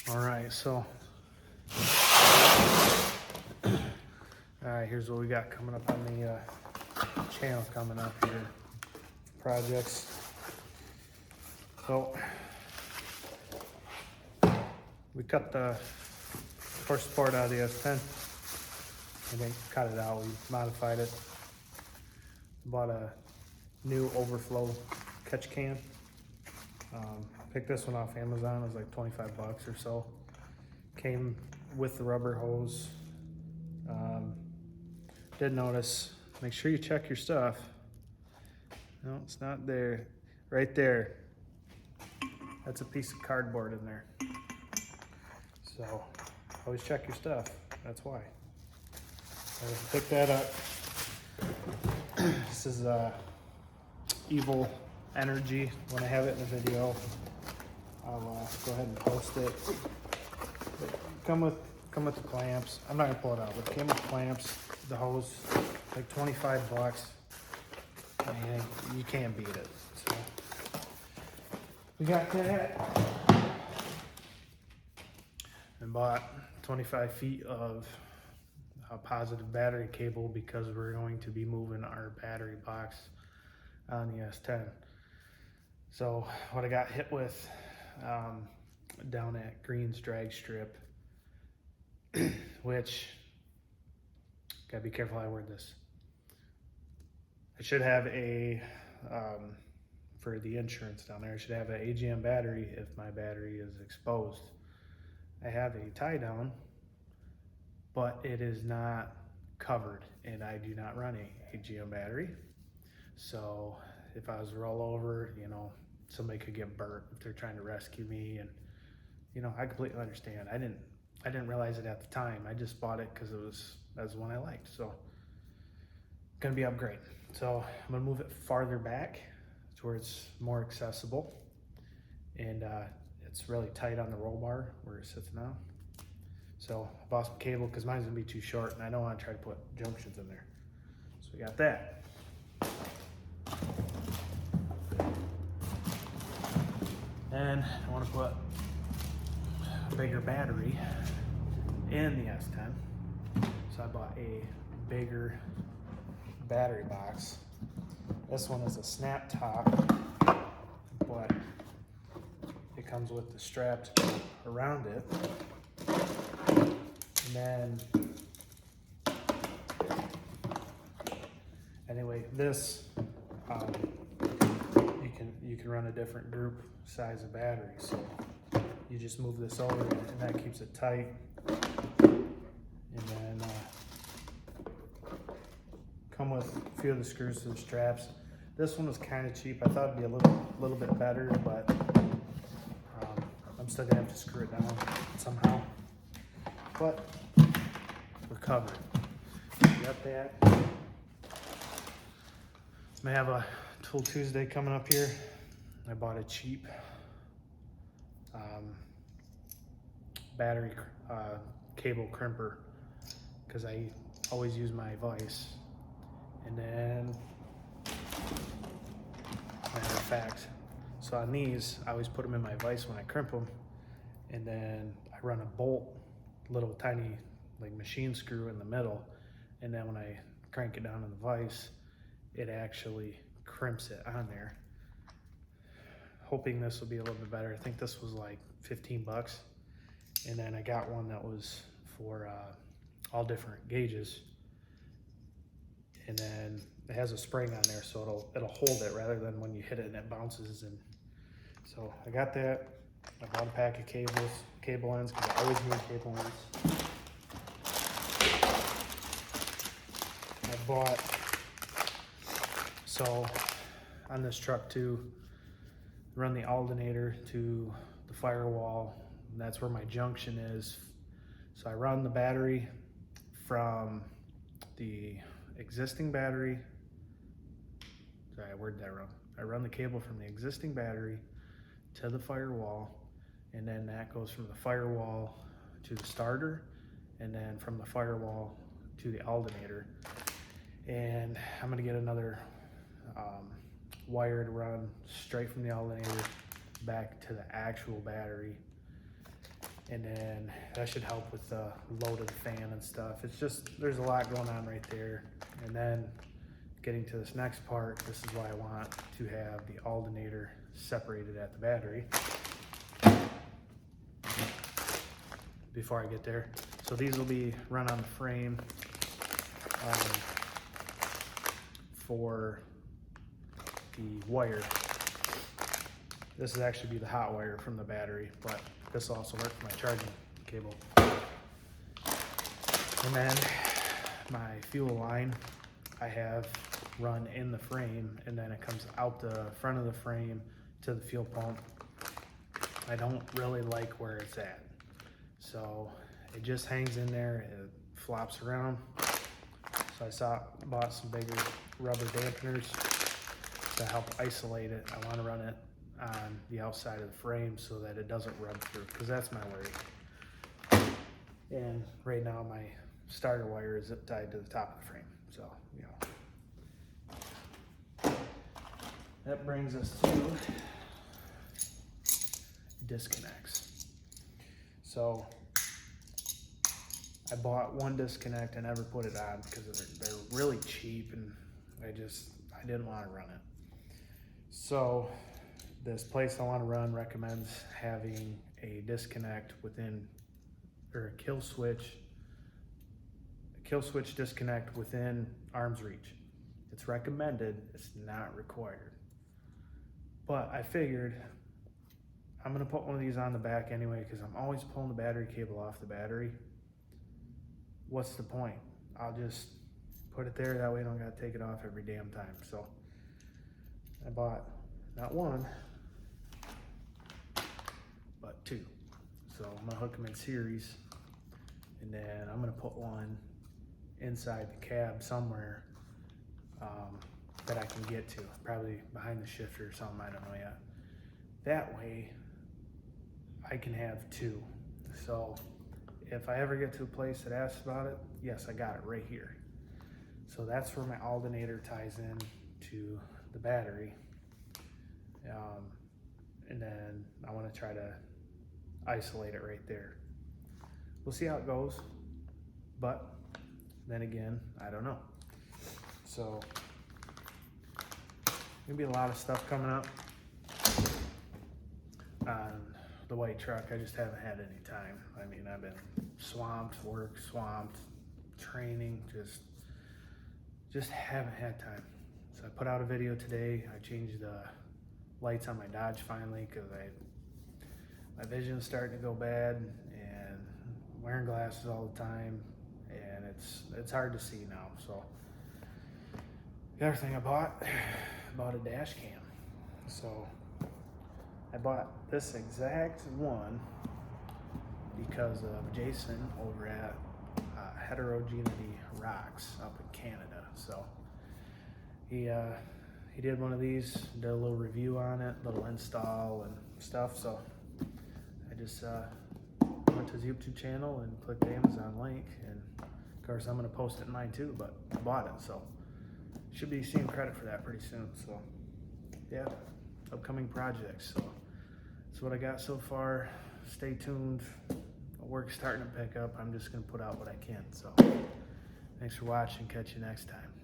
All right, so here's what we got coming up on the channel coming up here. Projects. So we cut the core support out of the S10 and then cut it out. We modified it. Bought a new overflow catch can. Picked this one off Amazon. It was like 25 bucks or so. Came with the rubber hose. Did notice, make sure you check your stuff. No, it's not there. Right there. That's a piece of cardboard in there. So always check your stuff. That's why. I picked that up. This is Evil Energy. When I have it in the video, I'll go ahead and post it. Come with the clamps. I'm not gonna pull it out, but it came with clamps, the hose, like 25 bucks. And you can't beat it. So we got that. And bought 25 feet of a positive battery cable because we're going to be moving our battery box on the S10. So what I got hit with down at Green's drag strip, which, gotta be careful how I word this. I should have a, for the insurance down there, I should have an AGM battery if my battery is exposed. I have a tie down, but it is not covered and I do not run a AGM battery. So if I was to roll over, you know, somebody could get burnt if they're trying to rescue me, and you know, I completely understand. I didn't realize it at the time. I just bought it because that's the one I liked. So gonna be upgrade. So I'm gonna move it farther back to where it's more accessible, and it's really tight on the roll bar where it sits now. So I bought some cable because mine's gonna be too short and I don't want to try to put junctions in there. So we got that. And I want to put a bigger battery in the S10. So I bought a bigger battery box. This one is a snap top, but it comes with the straps around it. And then, anyway, this, you can run a different group size of battery. So you just move this over and that keeps it tight. And then come with a few of the screws to the straps. This one was kind of cheap. I thought it'd be a little bit better, but I'm still gonna have to screw it down somehow. But we're covered. Got that. I have a Tool Tuesday coming up here. I bought a cheap battery cable crimper because I always use my vise. And then, matter of fact, so on these, I always put them in my vise when I crimp them, and then I run a bolt, little tiny like machine screw in the middle, and then when I crank it down in the vise, it actually crimps it on there. Hoping this will be a little bit better. I think this was like 15 bucks. And then I got one that was for all different gauges. And then it has a spring on there, so it'll hold it rather than when you hit it and it bounces. And so I got that. I bought a pack of cable ends, because I always need cable ends. I bought, so on this truck too, run the alternator to the firewall, and that's where my junction is. So I run the battery from the existing battery. Sorry, I worded that wrong. I run the cable from the existing battery to the firewall, and then that goes from the firewall to the starter, and then from the firewall to the alternator. And I'm gonna get another wire to run straight from the alternator back to the actual battery. And then that should help with the load of the fan and stuff. It's just, there's a lot going on right there. And then getting to this next part, this is why I want to have the alternator separated at the battery before I get there. So these will be run on the frame for the wire. This is actually be the hot wire from the battery, but this will also work for my charging cable. And then my fuel line I have run in the frame, and then it comes out the front of the frame to the fuel pump. I don't really like where it's at. So it just hangs in there, it flops around. So I bought some bigger rubber dampeners to help isolate it. I want to run it on the outside of the frame so that it doesn't rub through, because that's my worry. And right now my starter wire is tied to the top of the frame. So, you know. That brings us to disconnects. So I bought one disconnect and never put it on because they're really cheap, and I didn't want to run it. So this place I want to run recommends having a disconnect within, or a kill switch disconnect within arm's reach. It's recommended, it's not required. But I figured I'm gonna put one of these on the back anyway, because I'm always pulling the battery cable off the battery. What's the point? I'll just put it there, that way I don't gotta take it off every damn time. So I bought not one, but two. So I'm gonna hook them in series, and then I'm gonna put one inside the cab somewhere that I can get to, probably behind the shifter or something, I don't know yet. That way I can have two. So if I ever get to a place that asks about it, yes, I got it right here. So that's where my alternator ties in to the battery. And then I want to try to isolate it right there. We'll see how it goes, but then again, I don't know. So gonna be a lot of stuff coming up on the white truck. I just haven't had any time. I mean, I've been swamped, work swamped, training, just haven't had time. So I put out a video today. I changed the lights on my Dodge finally, because my vision's starting to go bad, and wearing glasses all the time, and it's hard to see now. So the other thing I bought a dash cam. So I bought this exact one because of Jason over at Heterogeneity Rocks up in Canada. So he did one of these, did a little review on it, little install and stuff. So I just went to his YouTube channel and clicked the Amazon link, and of course I'm gonna post it in mine too, but I bought it, so should be seeing credit for that pretty soon. So yeah, upcoming projects. So that's what I got so far. Stay tuned. Work's starting to pick up. I'm just gonna put out what I can. So thanks for watching. Catch you next time.